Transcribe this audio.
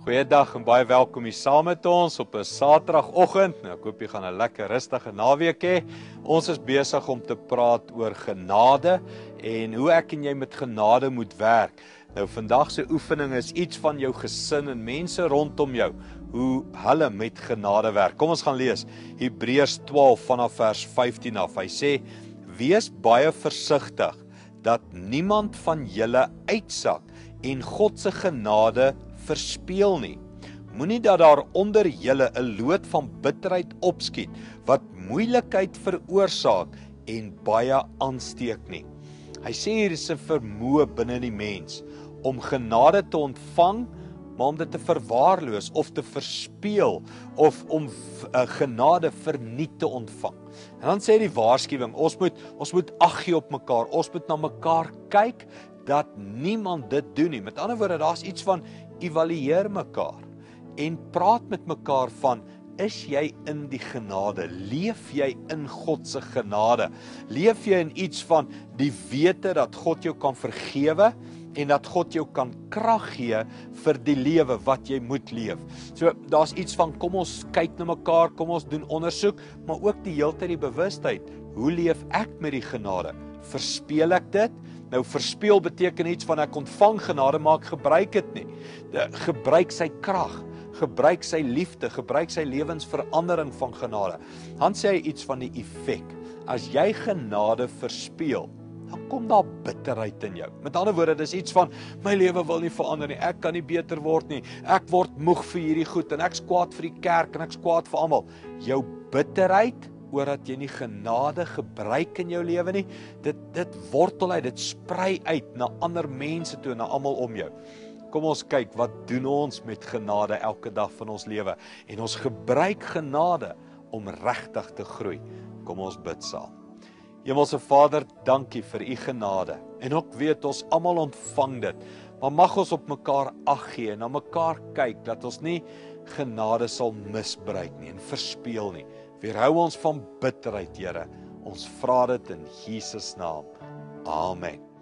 Goeiedag en baie welkom hier saam met ons op 'n Saterdagoggend. Nou, ek hoop jy gaan 'n lekker rustige naweek hê. Ons is besig om te praat oor genade en hoe ek en jy met genade moet werk. Nou, vandag se oefening is iets van jou gesin en mense rondom jou, hoe hulle met genade werk. Kom ons gaan lees Hebreërs 12 vanaf vers 15 af. Hy sê: "Wees baie versigtig dat niemand van julle uitsak en God se genade verspeel nie. Moenie dat daar onder julle 'n lood van bitterheid opskiet wat moeilikheid veroorsaak en baie aansteek nie." Hy sê hier is 'n vermoë binne die mens om genade te ontvang, maar om dit te verwaarloos of te verspeel of om genade verniet te ontvang. En dan sê die waarskuwing, ons moet ag gee op mekaar, ons moet na mekaar kyk dat niemand dit doen nie. Met ander woorde, daar's iets van evalueer mekaar en praat met mekaar van, is jy in die genade? Leef jy in God se genade? Leef jy in iets van die wete dat God jou kan vergewe en dat God jou kan krag gee vir die lewe wat jy moet leef? So, daar's iets van, kom ons kyk na mekaar, kom ons doen ondersoek, maar ook die heeltyd die bewustheid, hoe leef ek met die genade? Verspeel ek dit? Nou, verspeel beteken iets van ek ontvang genade, maar ek gebruik dit nie. Gebruik sy krag, gebruik sy liefde, gebruik sy lewensverandering van genade. Dan sê hy iets van die effek. As jy genade verspeel, dan kom daar bitterheid in jou. Met ander woorde, dis iets van, my lewe wil nie verander nie, ek kan nie beter word nie, ek word moeg vir hierdie goed, en ek's kwaad vir die kerk, en ek's kwaad vir almal. Jou bitterheid, oor dat jy nie genade gebruik in jou lewe nie, dit wortel uit, dit sprei uit na ander mense toe, na almal om jou. Kom ons kyk, wat doen ons met genade elke dag van ons lewe? En ons gebruik genade om regtig te groei. Kom ons bid saam. Hemelse Vader, dankie vir u genade. En ook weet ons almal ontvang dit, maar mag ons op mekaar ag gee en na mekaar kyk, dat ons nie genade sal misbruik nie en verspeel nie. Weerhou ons van bitterheid, Here. Ons vra dit in Jesus naam. Amen.